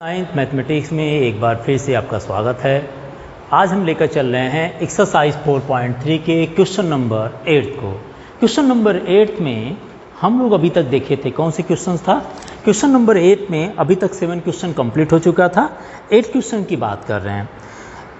Ninth mathematics में एक बार फिर से आपका स्वागत है। आज हम लेकर चल रहे हैं एक्सरसाइज 4.3 के क्वेश्चन नंबर 8 को। क्वेश्चन नंबर 8 में हम लोग अभी तक देखे थे कौन से क्वेश्चन था। क्वेश्चन नंबर 8 में अभी तक 7 क्वेश्चन कंप्लीट हो चुका था। 8 क्वेश्चन की बात कर रहे हैं।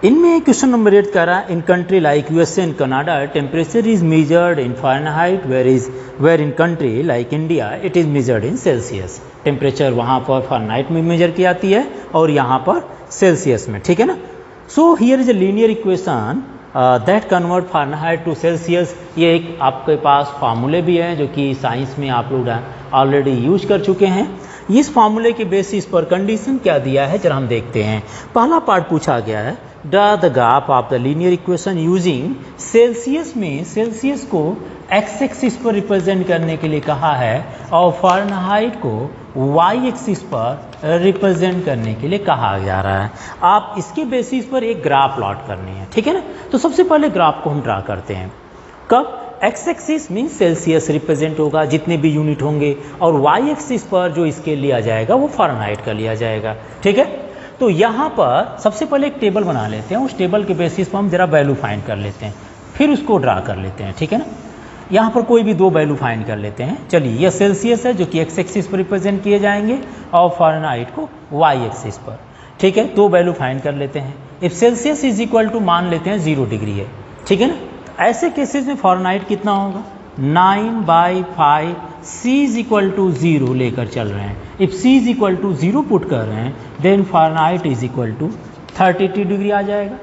इनमें क्वेश्चन नंबर 8 कह रहा है in country like USA and Canada temperature is measured in Fahrenheit where in country like India it is measured in Celsius. Temperature वहाँ पर फ़ारेनहाइट में मेजर की जाती है और यहाँ पर सेल्सियस में, ठीक है ना। So here is a linear equation that convert Fahrenheit to Celsius. ये एक आपके पास फार्मूले भी हैं जो कि साइंस में आप लोग ऑलरेडी यूज कर चुके हैं। इस फार्मूले के बेसिस पर कंडीशन क्या दिया है जरा हम देखते हैं। पहला पार्ट पूछा गया है draw the graph of the linear equation using Celsius में सेल्सियस को एक्स एक्सिस पर रिप्रेजेंट करने के लिए कहा है और फ़ारेनहाइट को वाई एक्सिस पर रिप्रेजेंट करने के लिए कहा जा रहा है। आप इसके बेसिस पर एक ग्राफ प्लॉट करनी है, ठीक है ना। तो सबसे पहले ग्राफ को हम ड्रा करते हैं। कब x axis mean Celsius represent होगा जितने भी यूनिट होंगे और वाई एक्सिस पर जो स्केल लिया जाएगा वो फ़ारेनहाइट का लिया जाएगा, ठीक है। तो यहाँ पर सबसे पहले एक टेबल बना लेते हैं। उस टेबल के बेसिस पर हम जरा वैल्यू फाइंड कर लेते हैं, फिर उसको ड्रा कर लेते हैं, ठीक है ना। यहाँ पर कोई भी दो वैल्यू फाइंड कर लेते हैं। चलिए, यह सेल्सियस है जो कि एक्स एक्सिस पर रिप्रेजेंट किए जाएंगे और फ़ारेनहाइट को वाई एक्सिस पर, ठीक है। दो वैल्यू फाइंड कर लेते हैं। If Celsius is equal to मान लेते हैं 0 डिग्री है, ठीक है ना। ऐसे केसेस में फ़ारेनहाइट कितना होगा 9/5 C इज इक्वल टू 0 लेकर चल रहे हैं। If C is equal to 0 put कर रहे हैं then Fahrenheit is equal to 32 degree आ जाएगा।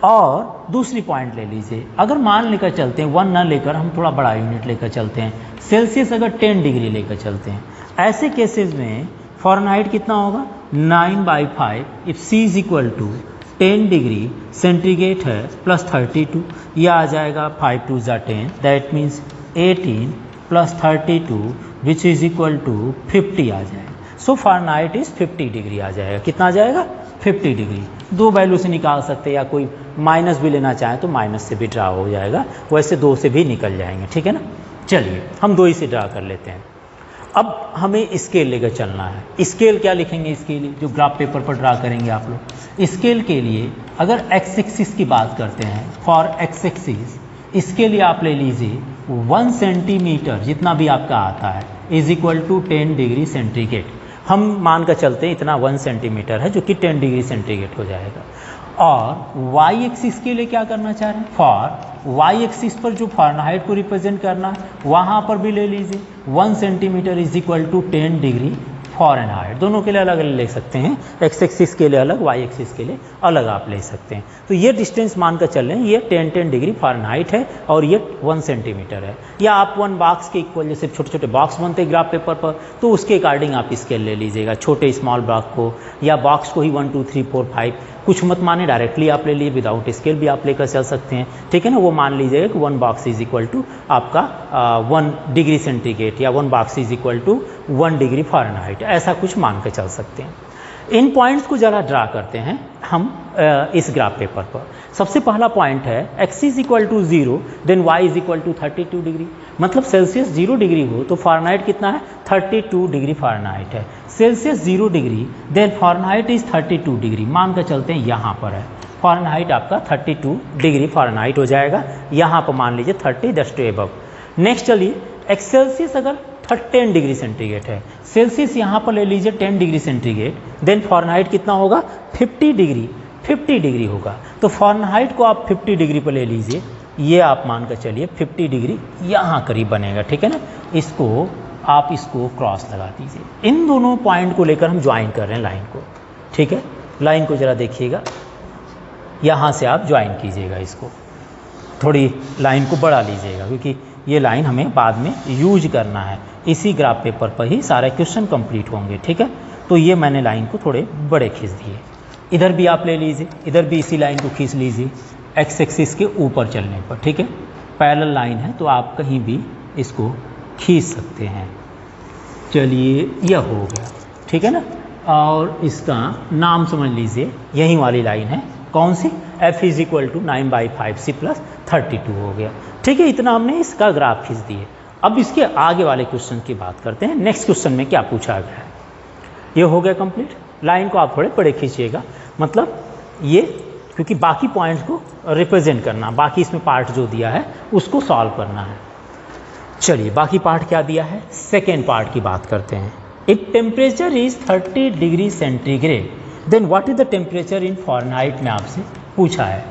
और दूसरी पॉइंट ले लीजिए, अगर मान लेकर चलते हैं 1 ना लेकर हम थोड़ा बड़ा यूनिट लेकर चलते हैं, सेल्सियस अगर 10 डिग्री लेकर चलते हैं, ऐसे केसेस में फ़ारेनहाइट कितना होगा 9/5 if C is equal to 10 degree centigrade है प्लस 32, यह आ जाएगा 5 2 ज़ा 10 that means 18 plus 32 which is equal to 50 आ जाएगा। सो फ़ारेनहाइट इज़ 50 डिग्री आ जाएगा। कितना आ जाएगा 50 डिग्री। दो वैल्यू से निकाल सकते हैं या कोई माइनस भी लेना चाहें तो माइनस से भी ड्रा हो जाएगा, वैसे 2 से भी निकल जाएंगे, ठीक है ना। चलिए हम 2 ही से ड्रा कर लेते हैं। अब हमें स्केल लेकर चलना है। स्केल क्या लिखेंगे इसके लिए जो ग्राफ पेपर पर ड्रा करेंगे आप लोग। स्केल के लिए अगर एक्स एक्सिस की बात करते हैं, फॉर एक्स एक्सिस इसके लिए आप ले लीजिए 1 सेंटीमीटर जितना भी आपका आता है is equal to 10 degree centigrade. हम मान कर चलते हैं इतना 1 सेंटीमीटर है जो कि 10 डिग्री सेंटीग्रेड हो जाएगा। और वाई एक्सिस के लिए क्या करना चाह रहे हैं, फॉर वाई एक्सिस पर जो फ़ारेनहाइट को रिप्रेजेंट करना है वहाँ पर भी ले लीजिए 1 centimetre is equal to 10 degree Fahrenheit. दोनों के लिए अलग अलग ले सकते हैं, एक्स एक्सिस के लिए अलग, वाई एक्सिस के लिए अलग आप ले सकते हैं। तो ये डिस्टेंस मानकर चल रहे हैं ये 10 डिग्री फ़ारेनहाइट है और ये 1 सेंटीमीटर है। या आप 1 बॉक्स के इक्वल, जैसे छोटे छोटे बॉक्स बनते हैं ग्राफ पेपर पर, तो उसके अकॉर्डिंग आप स्केल ले लीजिएगा। छोटे स्मॉल ब्लॉक को या बॉक्स को ही 1 2 3 4 5 कुछ मत माने, डायरेक्टली आप ले लिए, विदाउट स्केल भी आप लेकर चल सकते हैं, ठीक है ना। वो मान लीजिएगा कि 1 बॉक्स इज इक्वल टू आपका 1 डिग्री सेंटीग्रेड या 1 box is equal to 1 degree Fahrenheit, ऐसा कुछ मान के चल सकते हैं। इन पॉइंट्स को ज़रा ड्रा करते हैं हम इस ग्राफ पेपर पर। सबसे पहला पॉइंट है x is equal to 0 then y is equal to 32 degree. मतलब सेल्सियस 0 डिग्री हो तो फ़ारेनहाइट कितना है 32 डिग्री फ़ारेनहाइट है। Celsius 0 degree then Fahrenheit is 32 degree. मान कर चलते हैं यहाँ पर है फ़ारेनहाइट आपका 32 डिग्री फ़ारेनहाइट हो जाएगा। यहाँ पर मान लीजिए 30 जस्ट टू एबव। नेक्स्ट चलिए एक्स सेल्सियस अगर 10 डिग्री सेंटीग्रेड है, सेल्सियस यहाँ पर ले लीजिए 10 डिग्री सेंटीग्रेड, देन फ़ारेनहाइट कितना होगा 50 डिग्री होगा। तो फ़ारेनहाइट को आप 50 डिग्री पर ले लीजिए, ये आप मान कर चलिए 50 डिग्री यहाँ करीब बनेगा, ठीक है ना। इसको क्रॉस लगा दीजिए। इन दोनों पॉइंट को लेकर हम ज्वाइन कर रहे हैं लाइन को, ठीक है। लाइन को ज़रा देखिएगा, यहाँ से आप ज्वाइन कीजिएगा इसको, थोड़ी लाइन को बढ़ा लीजिएगा क्योंकि ये लाइन हमें बाद में यूज करना है। इसी ग्राफ पेपर पर ही सारे क्वेश्चन कंप्लीट होंगे, ठीक है। तो ये मैंने लाइन को थोड़े बड़े खींच दिए। इधर भी आप ले लीजिए, इधर भी इसी लाइन को खींच लीजिए एक्स एक्सिस के ऊपर चलने पर, ठीक है। पैरेलल लाइन है तो आप कहीं भी इसको खींच सकते हैं। चलिए यह हो गया, ठीक है ना। और इसका नाम समझ लीजिए, यही वाली लाइन है, कौन सी, f is equal to 9/5 C plus 32 हो गया, ठीक है। इतना हमने इसका ग्राफ खींच दिए। अब इसके आगे वाले क्वेश्चन की बात करते हैं। नेक्स्ट क्वेश्चन में क्या पूछा गया है, ये हो गया कंप्लीट। लाइन को आप थोड़े बड़े खींचिएगा, मतलब ये क्योंकि बाकी पॉइंट्स को रिप्रेजेंट करना, बाकी इसमें पार्ट जो दिया है उसको सॉल्व करना है। चलिए बाकी पार्ट क्या दिया है, सेकेंड पार्ट की बात करते हैं। If temperature is 30 degree centigrade then what is the temperature in Fahrenheit में आपसे पूछा है।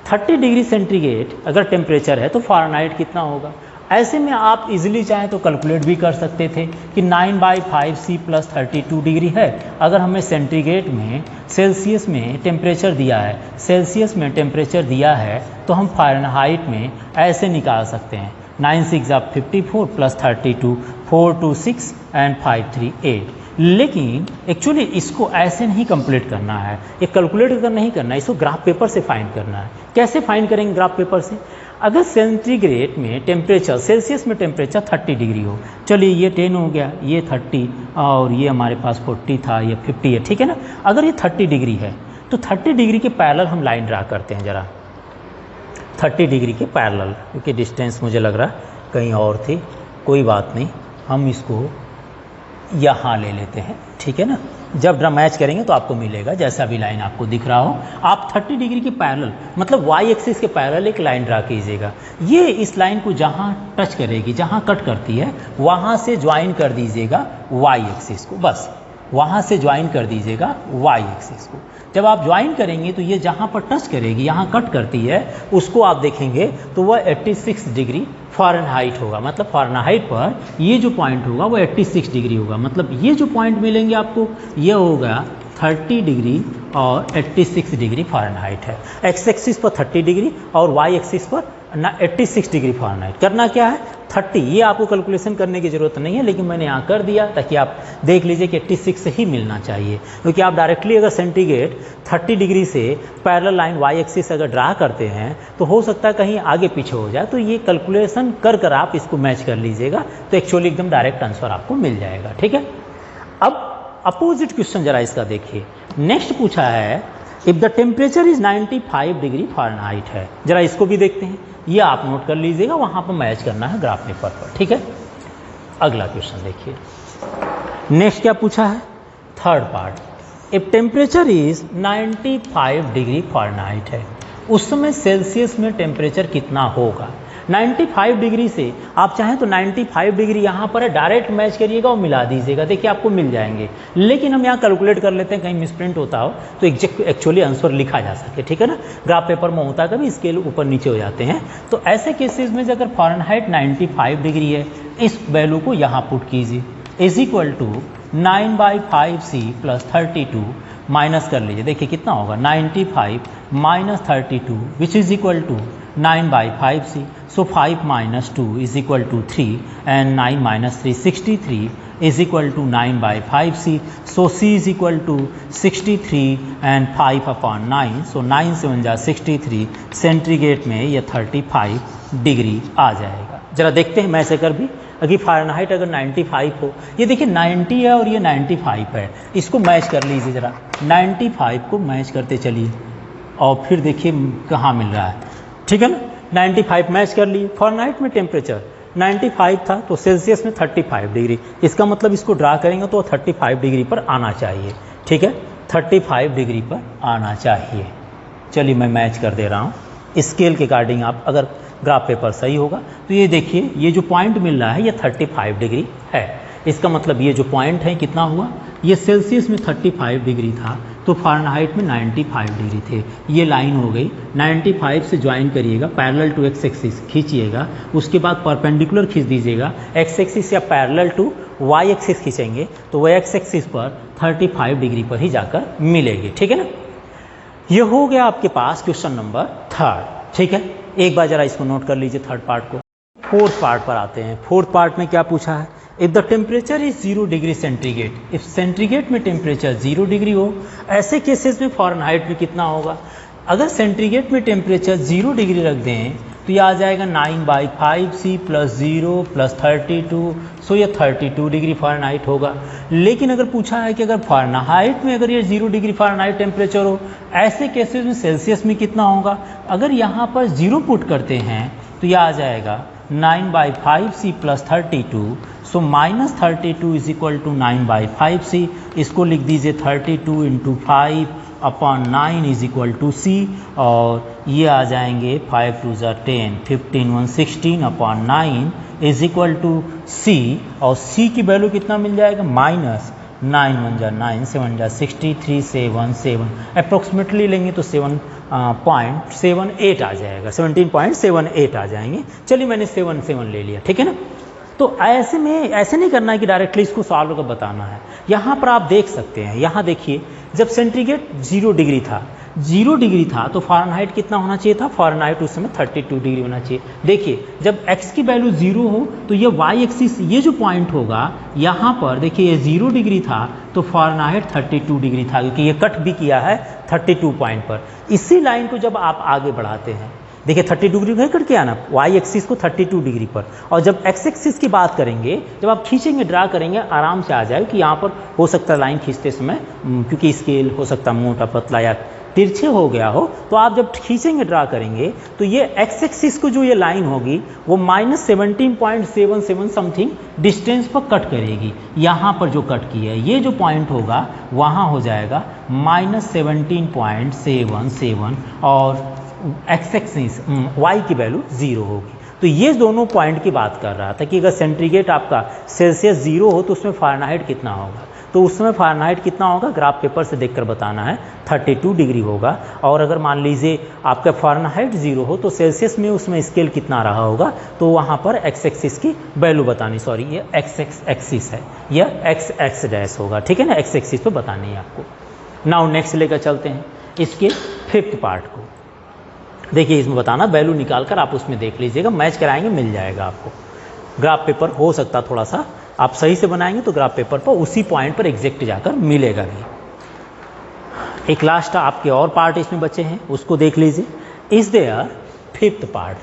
30 डिग्री सेंटीग्रेड अगर टेम्परेचर है तो फ़ारेनहाइट कितना होगा। ऐसे में आप इजीली चाहें तो कैलकुलेट भी कर सकते थे कि 9/5C + 32 डिग्री है। अगर हमें सेंटीग्रेड में सेल्सियस में टेम्परेचर दिया है, सेल्सियस में टेम्परेचर दिया है, तो हम फ़ारेनहाइट में ऐसे निकाल सकते हैं 9 6 54 + 32 4 2 6 एंड 5 3 8। लेकिन एक्चुअली इसको ऐसे नहीं कंप्लीट करना है, ये कैलकुलेट कर नहीं करना है, इसको ग्राफ पेपर से फाइंड करना है। कैसे फाइंड करेंगे ग्राफ पेपर से, अगर सेंटीग्रेड में टेम्परेचर, सेल्सियस में टेम्परेचर 30 डिग्री हो, चलिए ये 10 हो गया, ये 30 और ये हमारे पास 40 था, ये 50 है, ठीक है ना। अगर ये 30 डिग्री है तो 30 डिग्री के पैरेलल हम लाइन ड्रा करते हैं ज़रा, 30 डिग्री के पैरेलल, क्योंकि डिस्टेंस मुझे लग रहा कहीं और थी, कोई बात नहीं, हम इसको यहाँ ले लेते हैं, ठीक है ना। जब ड्रा मैच करेंगे तो आपको मिलेगा जैसा भी लाइन आपको दिख रहा हो। आप 30 डिग्री के पैरेलल मतलब वाई एक्सिस के पैरेलल एक लाइन ड्रा कीजिएगा। ये इस लाइन को जहाँ टच करेगी, जहाँ कट करती है, वहाँ से ज्वाइन कर दीजिएगा वाई एक्सिस को, बस वहाँ से ज्वाइन कर दीजिएगा वाई एक्सिस को। जब आप ज्वाइन करेंगे तो ये जहाँ पर टच करेगी, यहाँ कट करती है, उसको आप देखेंगे तो वह 86 डिग्री फ़ारेनहाइट होगा। मतलब फ़ारेनहाइट पर ये जो पॉइंट होगा वो 86 डिग्री होगा। मतलब ये जो पॉइंट मिलेंगे आपको, ये होगा 30 डिग्री और 86 डिग्री फ़ारेनहाइट है। एक्स एक्सिस पर 30 डिग्री और वाई एक्सिस पर 86 डिग्री फ़ारेनहाइट। करना क्या है 30, ये आपको कैलकुलेशन करने की ज़रूरत नहीं है, लेकिन मैंने यहाँ कर दिया ताकि आप देख लीजिए कि 86 से ही मिलना चाहिए। क्योंकि आप डायरेक्टली अगर सेंटीग्रेड 30 डिग्री से पैरेलल लाइन वाई एक्सिस अगर ड्रा करते हैं तो हो सकता है कहीं आगे पीछे हो जाए, तो ये कैलकुलेशन कर आप इसको मैच कर लीजिएगा, तो एक्चुअली एकदम डायरेक्ट आंसर आपको मिल जाएगा, ठीक है। अब अपोजिट क्वेश्चन जरा इसका देखिए। नेक्स्ट पूछा है if the temperature is 95 degree Fahrenheit है। जरा इसको भी देखते हैं, ये आप नोट कर लीजिएगा, वहाँ पर मैच करना है ग्राफ पेपर पर, ठीक है। अगला क्वेश्चन देखिए, नेक्स्ट क्या पूछा है, third part. If temperature is 95 degree Fahrenheit है, उस समय सेल्सियस में टेम्परेचर कितना होगा। 95 डिग्री से आप चाहें तो 95 डिग्री यहाँ पर है, डायरेक्ट मैच करिएगा और मिला दीजिएगा, देखिए आपको मिल जाएंगे। लेकिन हम यहाँ कैलकुलेट कर लेते हैं, कहीं मिसप्रिंट होता हो तो एक्चुअली आंसर लिखा जा सके, ठीक है ना। ग्राफ पेपर में होता है कभी स्केल ऊपर नीचे हो जाते हैं, तो ऐसे केसेस में अगर फ़ारेनहाइट 95 डिग्री है, इस वैल्यू को यहाँ पुट कीजिए, is equal to 9/5C + 32 minus कर लीजिए, देखिए कितना होगा 95 - 32 which is equal to 9/5C। So 5 - 2 is equal to 3 and 9 - 3 63 is equal to 9/5C. So C is equal to 63 and 5/9. So 9 से 1 जा 63, सेंटीग्रेड में ये 35 डिग्री आ जाएगा। जरा देखते हैं मैं से कर भी, अगर फ़ारेनहाइट अगर 95 हो, ये देखिए 90 है और ये 95 है, इसको मैच कर लीजिए जरा, 95 को मैच करते चलिए और फिर देखिए कहाँ मिल रहा है, ठीक है ना। 95 मैच कर लिए, फ़ारेनहाइट में टेम्परेचर 95 था तो सेल्सियस में 35 डिग्री, इसका मतलब इसको ड्रा करेंगे तो 35 डिग्री पर आना चाहिए, ठीक है, 35 डिग्री पर आना चाहिए। चलिए मैं मैच कर दे रहा हूँ, स्केल के अकॉर्डिंग आप अगर ग्राफ पेपर सही होगा तो ये देखिए ये जो पॉइंट मिल रहा है ये 35 डिग्री है। इसका मतलब ये जो पॉइंट है कितना हुआ, ये सेल्सियस में 35 डिग्री था तो फ़ारेनहाइट में 95 डिग्री थे। ये लाइन हो गई, 95 से ज्वाइन करिएगा, पैरेलल टू एक्स एक्सिस खींचिएगा, उसके बाद परपेंडिकुलर खींच दीजिएगा, एक्स एक्सिस या पैरेलल टू वाई एक्सिस खींचेंगे तो वह एक्स एक्सिस पर 35 डिग्री पर ही जाकर मिलेगी, ठीक है ना। ये हो गया आपके पास क्वेश्चन नंबर थर्ड, ठीक है। एक बार जरा इसको नोट कर लीजिए थर्ड पार्ट को। फोर्थ पार्ट पर आते हैं। फोर्थ पार्ट में क्या पूछा है, if the temperature is 0 degree centigrade, if centigrade में टेम्परेचर 0 डिग्री हो, ऐसे केसेस में फ़ारेनहाइट में कितना होगा। अगर सेंटीग्रेड में टेम्परेचर 0 डिग्री रख दें तो ये आ जाएगा 9/5C + 0 + 32, सो ये 32 डिग्री फ़ारेनहाइट होगा। लेकिन अगर पूछा है कि अगर फ़ारेनहाइट में अगर ये 0 डिग्री फ़ारेनहाइट टेम्परेचर हो, ऐसे केसेस में सेल्सियस में कितना होगा। अगर यहाँ पर 0 पुट करते हैं तो यह आ जाएगा 9/5c plus 32, so minus 32 is equal to 9/5c। इसको लिख दीजिए 32 into 5 upon 9 is equal to c, और ये आ जाएंगे 5 2 10, 15 1 16 upon 9 is equal to c, और c की वैल्यू कितना मिल जाएगा, माइनस 9 1 9, 7 60, 3 7 7, अप्रोक्सीमेटली लेंगे तो 7.78 आ जाएगा, 17.78 आ जाएंगे। चलिए मैंने 7 7 ले लिया, ठीक है ना। तो ऐसे में ऐसे नहीं करना है कि डायरेक्टली इसको सॉल्व कर बताना है। यहाँ पर आप देख सकते हैं, यहाँ देखिए जब सेंटीग्रेड 0 डिग्री था, 0 डिग्री था तो फ़ारेनहाइट कितना होना चाहिए था, फ़ारेनहाइट उस समय 32 डिग्री होना चाहिए। देखिए जब x की वैल्यू 0 हो तो ये y एक्सिस, ये जो पॉइंट होगा यहाँ पर देखिए ये 0 डिग्री था तो फ़ारेनहाइट 32 डिग्री था, क्योंकि ये कट भी किया है 32 पॉइंट पर। इसी लाइन को जब आप आगे बढ़ाते हैं, देखिए 32 डिग्री का कट किया ना y एक्सिस को 32 डिग्री पर, और जब x एक्सिस की बात करेंगे, जब आप खींचेंगे ड्रा करेंगे आराम से आ जाए कि यहाँ पर हो सकता है लाइन खींचते समय, क्योंकि स्केल हो सकता है मोटा पतला या तिरछे हो गया हो, तो आप जब खींचेंगे ड्रा करेंगे तो ये x एक्सिस को जो ये लाइन होगी वो माइनस 17.77 समथिंग डिस्टेंस पर कट करेगी। यहाँ पर जो कट की है ये जो पॉइंट होगा वहाँ हो जाएगा माइनस 17.77, और x एक्सिस y की वैल्यू 0 होगी। तो ये दोनों पॉइंट की बात कर रहा था कि अगर सेंटीग्रेड आपका सेल्सियस 0 हो तो उसमें फ़ारेनहाइट कितना होगा, तो उस समय फ़ारेनहाइट कितना होगा, ग्राफ पेपर से देखकर बताना है, 32 डिग्री होगा। और अगर मान लीजिए आपका फ़ारेनहाइट 0 हो तो सेल्सियस में उसमें स्केल कितना रहा होगा, तो वहाँ पर x एक्सिस की वैल्यू बतानी, सॉरी ये x एक्सिस है, यह x डैश होगा, ठीक है ना, x एक्सिस पे बतानी है आपको। नाउ नेक्स्ट लेकर चलते हैं इसके 5th पार्ट को। देखिए इसमें बताना, वैल्यू निकाल कर आप उसमें देख लीजिएगा, मैच कराएंगे मिल जाएगा आपको। ग्राफ पेपर हो सकता थोड़ा सा आप सही से बनाएंगे तो ग्राफ पेपर पर उसी पॉइंट पर एग्जैक्ट जाकर मिलेगा भी। एक लास्ट आपके और पार्ट इसमें बचे हैं, उसको देख लीजिए। Is there 5th part,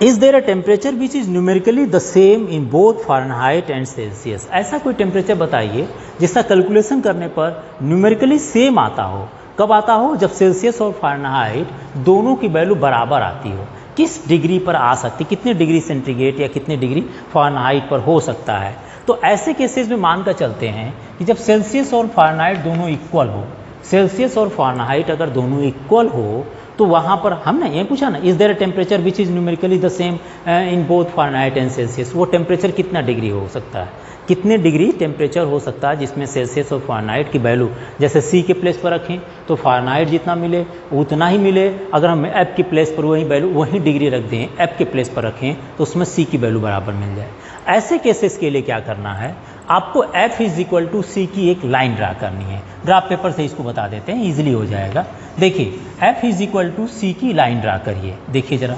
is there a temperature which is numerically the same in both Fahrenheit and Celsius. ऐसा कोई टेम्परेचर बताइए जिसका कैलकुलेशन करने पर न्यूमेरिकली सेम आता हो। कब आता हो, जब सेल्सियस और फ़ारेनहाइट दोनों की वैल्यू बराबर आती हो। किस डिग्री पर आ सकती, कितने डिग्री सेंटीग्रेड या कितने डिग्री फ़ारेनहाइट पर हो सकता है। तो ऐसे केसेस में मानकर चलते हैं कि जब सेल्सियस और फ़ारेनहाइट दोनों इक्वल हो, सेल्सियस और फ़ारेनहाइट अगर दोनों इक्वल हो तो वहाँ पर हमने ये पूछा ना, is there a temperature which is numerically the same in both Fahrenheit and Celsius. वो टेम्परेचर कितना डिग्री हो सकता है, कितने डिग्री टेम्परेचर हो सकता है जिसमें सेल्सियस और फ़ारेनहाइट की वैल्यू जैसे C के प्लेस पर रखें तो फ़ारेनहाइट जितना मिले उतना ही मिले। अगर हम F की प्लेस पर वही वैल्यू वही डिग्री रख दें, F के प्लेस पर रखें तो उसमें C की वैल्यू बराबर मिल जाए। ऐसे केसेस के लिए क्या करना है, आपको F is equal to C की एक लाइन ड्रा करनी है। ग्राफ पेपर से इसको बता देते हैं, ईजिली हो जाएगा। देखिए F is equal to C की लाइन ड्रा करिए, देखिए ज़रा।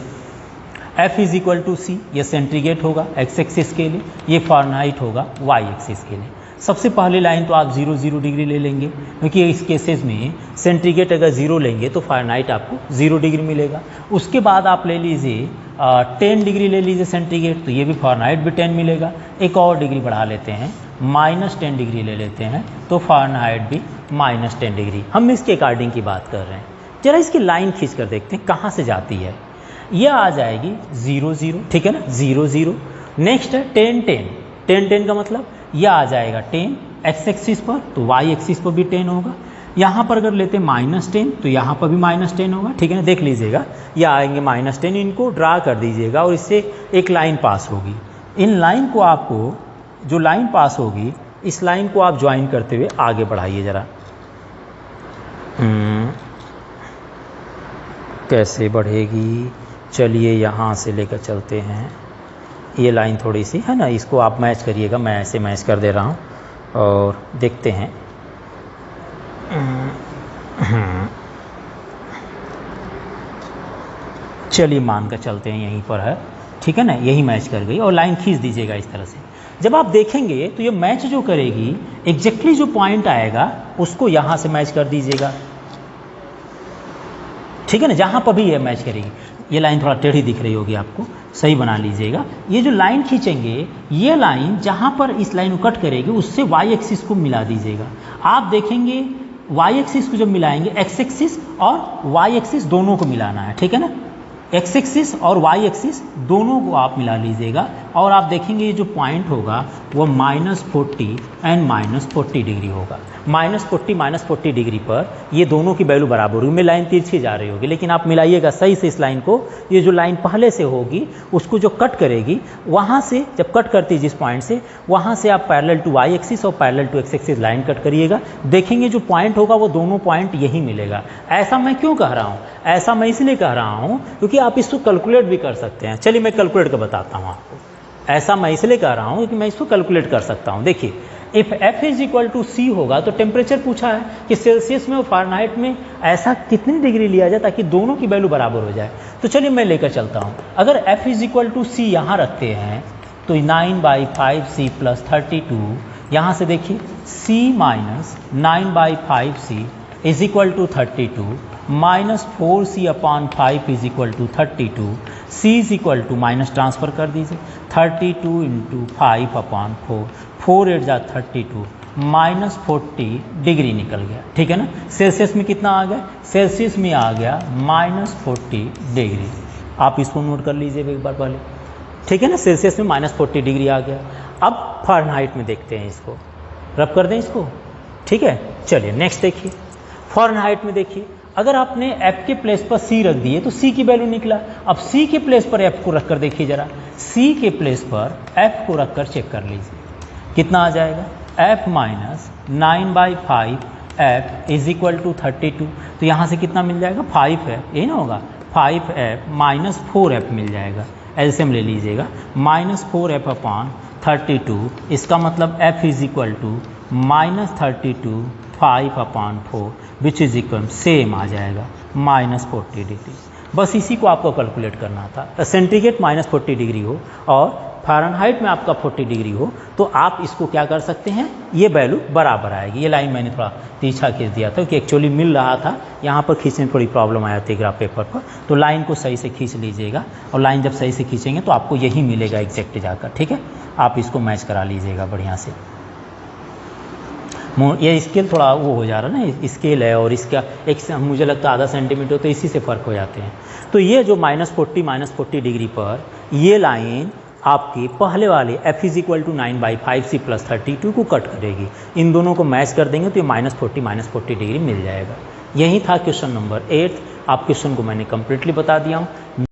F is equal to C, ये सेंटीग्रेड होगा x एक्सिस के लिए, ये फ़ारेनहाइट होगा y एक्सिस के लिए। सबसे पहली लाइन तो आप 0 0 डिग्री ले लेंगे, क्योंकि इस केसेस में सेंटीग्रेड अगर 0 लेंगे तो फ़ारेनहाइट आपको 0 डिग्री मिलेगा। उसके बाद आप ले लीजिए 10 डिग्री ले लीजिए सेंटीग्रेड, तो ये भी फ़ारेनहाइट भी 10 मिलेगा। एक और डिग्री बढ़ा लेते हैं, -10 डिग्री ले लेते हैं तो फ़ारेनहाइट भी -10 डिग्री। हम इसके अकॉर्डिंग की बात कर रहे हैं। जरा इसकी लाइन खींच कर देखते हैं कहाँ से जाती है। यह आ जाएगी 0 0, ठीक है ना, 0 0। नेक्स्ट है 10 10, 10 10 का मतलब यह आ जाएगा 10 x एक्सिस पर, तो y एक्सिस पर भी 10 होगा। यहाँ पर अगर लेते हैं -10 तो यहाँ पर भी -10 होगा, ठीक है ना, देख लीजिएगा। यह आएंगे -10, इनको ड्रा कर दीजिएगा और इससे एक लाइन पास होगी। इन लाइन को आपको, जो लाइन पास होगी इस लाइन को आप ज्वाइन करते हुए आगे बढ़ाइए ज़रा। कैसे बढ़ेगी, चलिए यहाँ से लेकर चलते हैं। ये लाइन थोड़ी सी है ना, इसको आप मैच करिएगा, मैं ऐसे मैच कर दे रहा हूँ और देखते हैं। चलिए मान कर चलते हैं यहीं पर है, ठीक है ना, यही मैच कर गई और लाइन खींच दीजिएगा इस तरह से। जब आप देखेंगे तो ये मैच जो करेगी एग्जैक्टली जो पॉइंट आएगा उसको यहाँ से मैच कर दीजिएगा, ठीक है ना, जहाँ पर भी ये मैच करेगी। ये लाइन थोड़ा टेढ़ी दिख रही होगी आपको, सही बना लीजिएगा। ये जो लाइन खींचेंगे, ये लाइन जहाँ पर इस लाइन को कट करेगी उससे y एक्सिस को मिला दीजिएगा। आप देखेंगे y एक्सिस को जब मिलाएंगे, x एक्सिस और y एक्सिस दोनों को मिलाना है, ठीक है ना। एक्स एक्सिस और वाई एक्सिस दोनों को आप मिला लीजिएगा और आप देखेंगे ये जो पॉइंट होगा वो -40 एंड -40 डिग्री होगा। -40 डिग्री पर ये दोनों की वैल्यू बराबर होगी। में लाइन तिरछी जा रही होगी, लेकिन आप मिलाइएगा सही से इस लाइन को। ये जो लाइन पहले से होगी उसको जो कट करेगी, वहाँ से जब कट करती है जिस पॉइंट से, वहाँ से आप पैरेलल टू वाई एक्सिस और parallel to X axis line cut करिएगा। देखेंगे जो पॉइंट होगा वो दोनों पॉइंट यही मिलेगा। ऐसा मैं क्यों कह रहा हूँ? ऐसा मैं इसलिए कह रहा हूँ क्योंकि आप इसको कैलकुलेट भी कर सकते हैं। चलिए मैं कैलकुलेट कर बताता हूँ आपको। ऐसा मैं इसलिए कह रहा हूँ कि मैं इसको कैलकुलेट कर सकता हूँ। देखिए, if F is equal to C होगा तो टेम्परेचर पूछा है कि सेल्सियस में और फ़ारेनहाइट में ऐसा कितनी डिग्री लिया जाए ताकि दोनों की वैल्यू बराबर हो जाए। तो चलिए मैं लेकर चलता हूँ। अगर F is equal to C यहाँ रखते हैं तो 9/5C + 32, यहाँ से देखिए C minus 9/5C is equal to 32 -4C/5 is equal to 32। C is equal to minus transfer कर दीजिए 32 × 5/4, 4 8 जा 32, -40 डिग्री निकल गया। ठीक है ना। सेल्सियस में कितना आ गया? सेल्सियस में आ गया -40 डिग्री। आप इसको नोट कर लीजिए एक बार पहले। ठीक है ना, सेल्सियस में -40 डिग्री आ गया। अब फ़ारेनहाइट में देखते हैं इसको, रब कर दें इसको। ठीक है, चलिए नेक्स्ट देखिए। फ़ारेनहाइट में देखिए, अगर आपने F के प्लेस पर C रख दिए तो C की वैल्यू निकला। अब C के प्लेस पर F को रख कर देखिए ज़रा, C के प्लेस पर F को रख कर चेक कर लीजिए कितना आ जाएगा। F minus 9/5 F is equal to 32। तो यहाँ से कितना मिल जाएगा? 5 है, यही ना होगा। 5F माइनस 4F मिल जाएगा। एलसीएम ले लीजिएगा, -4F/32। इसका मतलब F is equal to -32 5/4 which is equal same आ जाएगा -40 डिग्री। बस इसी को आपको कैलकुलेट करना था। सेंटीग्रेड -40 डिग्री हो और फ़ारेनहाइट में आपका 40 डिग्री हो तो आप इसको क्या कर सकते हैं, ये वैल्यू बराबर आएगी। ये लाइन मैंने थोड़ा तीछा खींच दिया था कि एक्चुअली मिल रहा था, यहाँ पर खींचने में थोड़ी प्रॉब्लम आ जाती है ग्राफ पेपर पर। तो लाइन को सही से खींच लीजिएगा और लाइन जब सही से खींचेंगे तो आपको यही मिलेगा एग्जैक्ट जाकर। ठीक है, आप इसको मैच करा लीजिएगा बढ़िया से। ये स्केल थोड़ा वो हो जा रहा है ना, स्केल है और इसका एक मुझे लगता है आधा सेंटीमीटर, तो इसी से फ़र्क हो जाते हैं। तो ये जो -40 डिग्री पर ये लाइन आपकी पहले वाले F is equal to 9/5C + 32 को कट करेगी। इन दोनों को मैच कर देंगे तो ये -40 डिग्री मिल जाएगा। यही था क्वेश्चन नंबर 8। आप क्वेश्चन को मैंने कम्प्लीटली बता दिया हूँ।